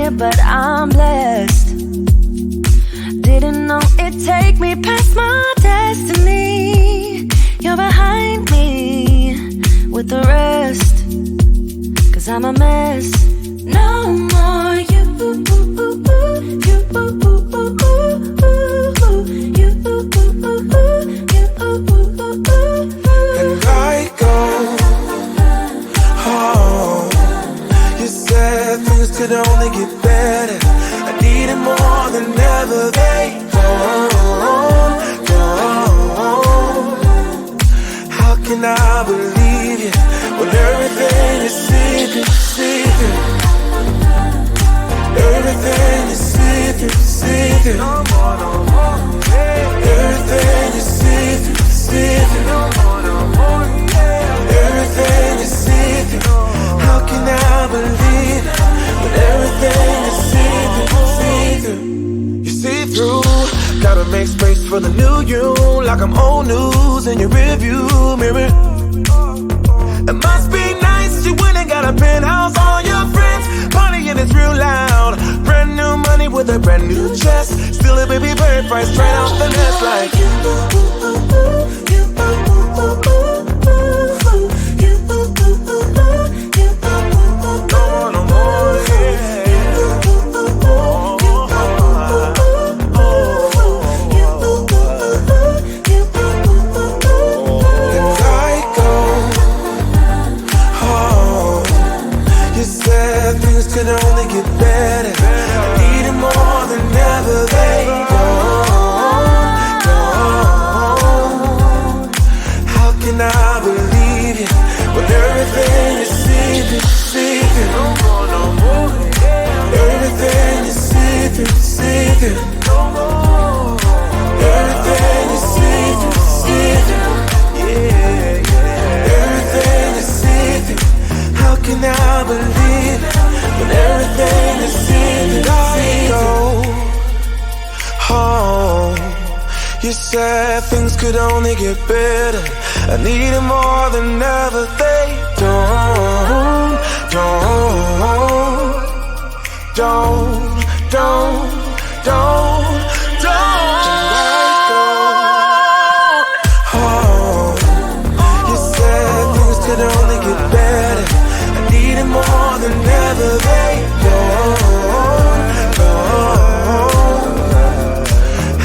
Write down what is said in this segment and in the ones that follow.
here, but I'm blessed. Didn't know it'd take me past my destiny. You're behind me with the rest, 'cause I'm a mess. No more you, you, and I go home. You said things could only get better. I needed more than ever. They don't. How can I believe you when everything is secret, secret? Everything is secret, secret. Everything is secret, secret. Everything is secret. How can I believe when everything is secret, secret? You see through, gotta make space for the new you, like I'm old news in your rearview mirror. It must be nice, you went and got a penthouse, all your friends partying, it's real loud. Brand new money with a brand new chest, still a baby bird price straight off the nest like you. Could only get better. Needing more than ever. They don't. How can I believe you when everything is secret, secret? Everything is secret, secret. Everything is secret, secret. Yeah. Everything is secret. How can I believe it? When everything is secret, I go home. You said things could only get better. I need it more than ever. They don't. I go home. You said things could only get better. I need it more than ever. They don't.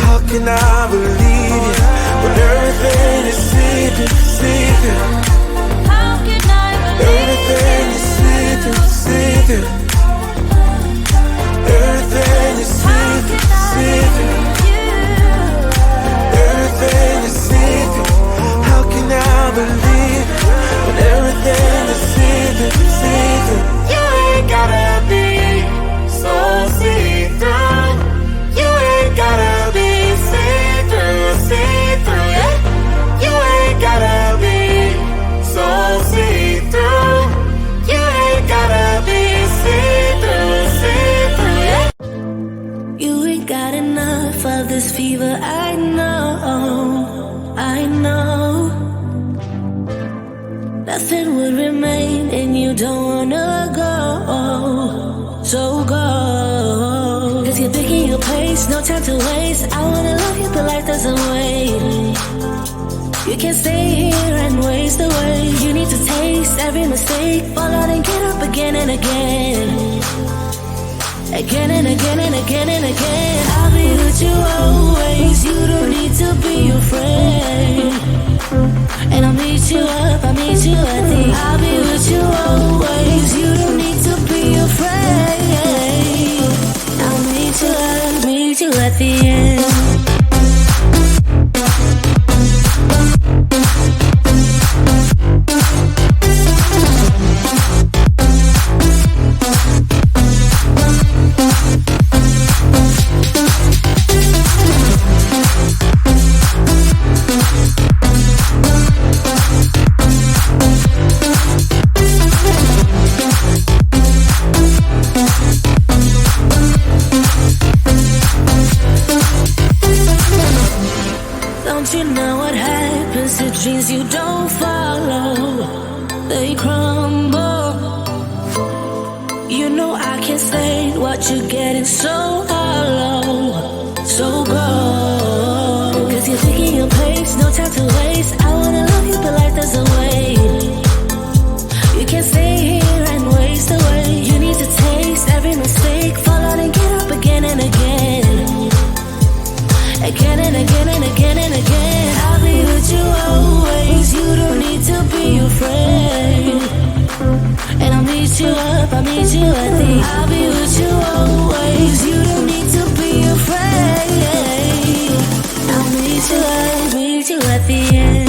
How can I believe you when everything is secret, secret? How can I believe everything is secret, secret? Everything is secret, secret. Everything is secret. How can I believe when everything is secret, secret? you ain't gotta be so see-through. You ain't gotta be see-through, see-through, yeah. You ain't gotta be so see-through. You ain't gotta be see-through, see-through, yeah. You ain't got enough of this fever, I know, I know. Nothing would remain and you don't wanna go, so go. 'Cause you're picking your place, no time to waste. I wanna love you but life doesn't wait. You can't stay here and waste away. You need to taste every mistake, fall out and get up again and again. Again and again and again and again. I'll be with you always, you don't need to be afraid. And I'll meet you up, I'll meet you at the end. I'll be with you always, you don't need to be afraid. I'll meet you up, meet you at the end. Dreams you don't follow, they crumble. You know I can't stay. what you're getting so hollow. So go, cause you're picking your pace, no time to waste. I wanna love you, but life doesn't wait. You can't stay here and waste away. You need to taste every mistake, fall out and get up again and again. Again and again and again and again. I'll be with you always, you don't need to be afraid. And I'll meet you up, I'll meet you at the end. I'll be with you always, you don't need to be afraid. I'll meet you at the end.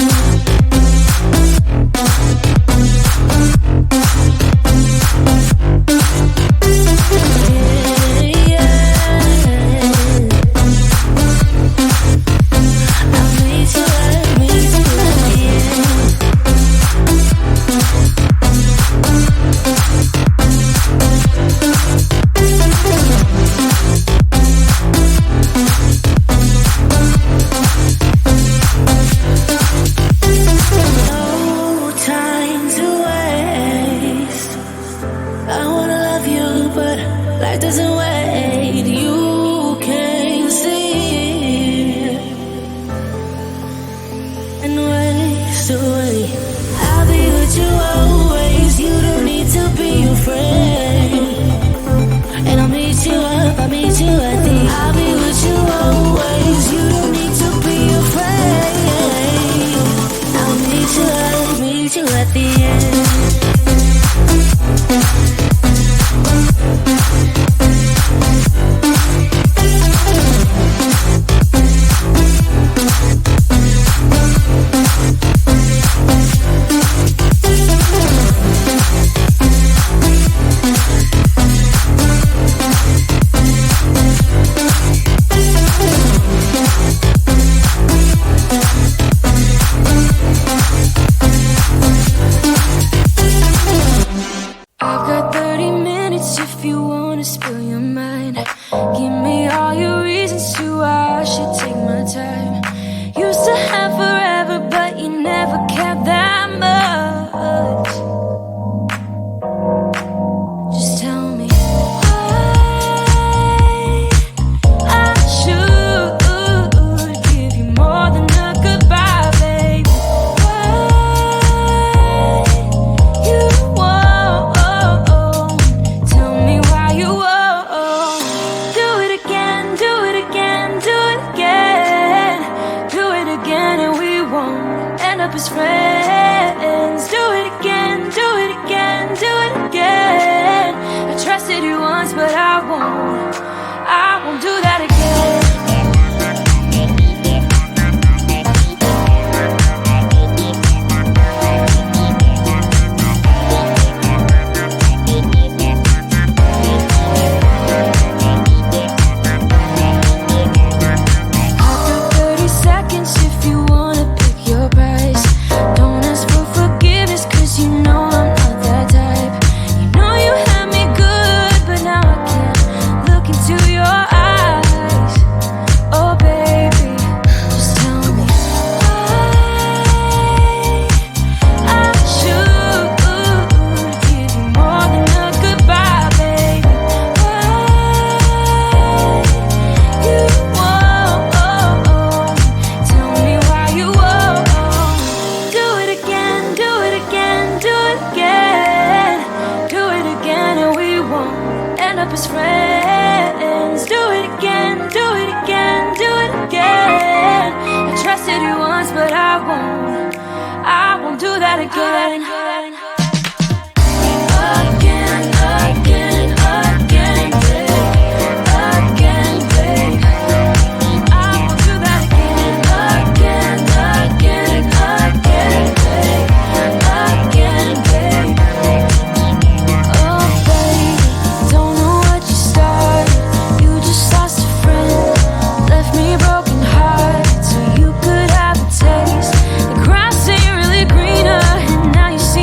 Grass ain't really greener, and now you see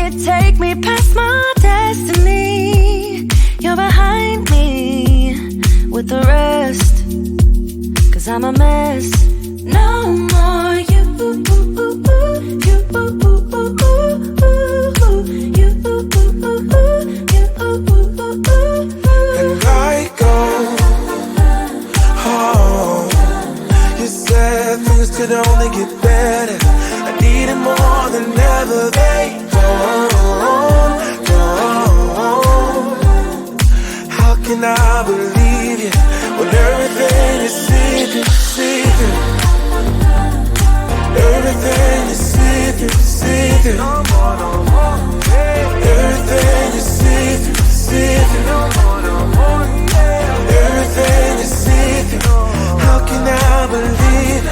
to take me past my destiny. You're behind me with the rest, 'cause I'm a mess. No more you. And I go home. You said things could only get better. I need it more than ever. They don't. How can I believe you when everything is secret? Everything is secret. Everything is secret. Everything is secret. How can I believe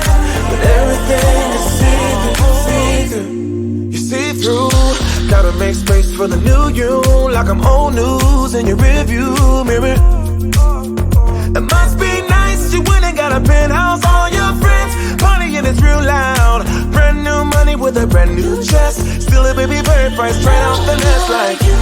when everything is secret? You see through. Gotta make space for the new you, like I'm old news in your rearview mirror. It must be nice you went and got a penthouse. All your friends partying it's real loud. Brand new money with a brand new chest. Still a baby bird price straight off the nest like you.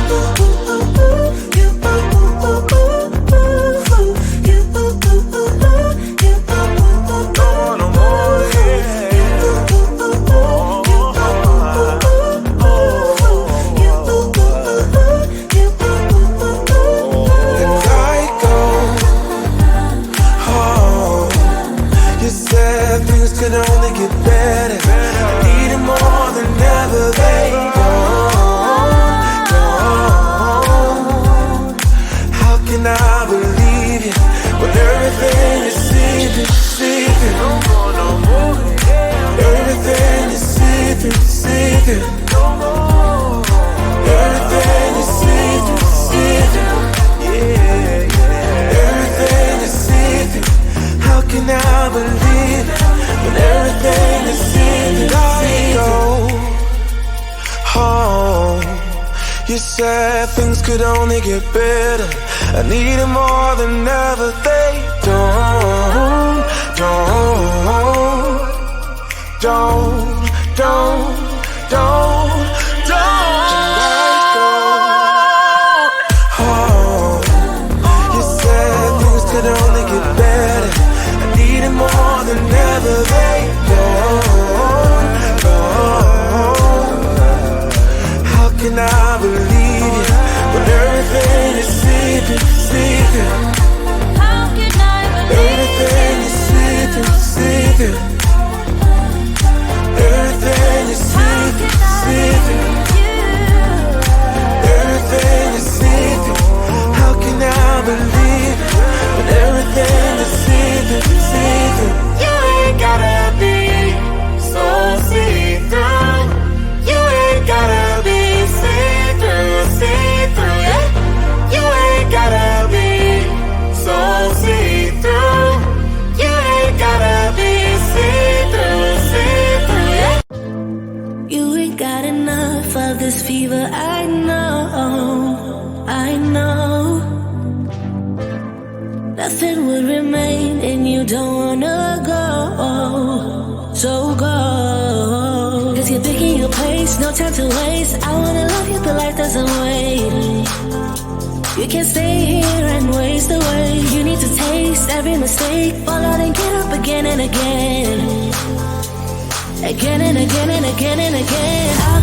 Could only get better. I need it more than ever. They don't. How can I believe you when everything is secret? Everything is secret. Everything is secret. Everything is secret. How can I believe when everything is secret? I go home. You said things could only get better. I need it more than ever. They don't. You said things could only get better. I need it more than ever. They don't. How can I believe you when everything is secret? How can I believe everything is secret? Everything is secret. Everything is secret. How can I believe when everything is secret? You ain't gotta be so see-through. You ain't gotta be see-through, yeah. You ain't gotta be so see-through. You ain't gotta be see-through, yeah. You ain't got enough of this fever, I know. Nothing would remain and you don't wanna go. So go, 'cause you're picking your place, no time to waste. I wanna love you but life doesn't wait. You can't stay here and waste away. You need to taste every mistake, fall out and get up again and again. Again and again and again and again.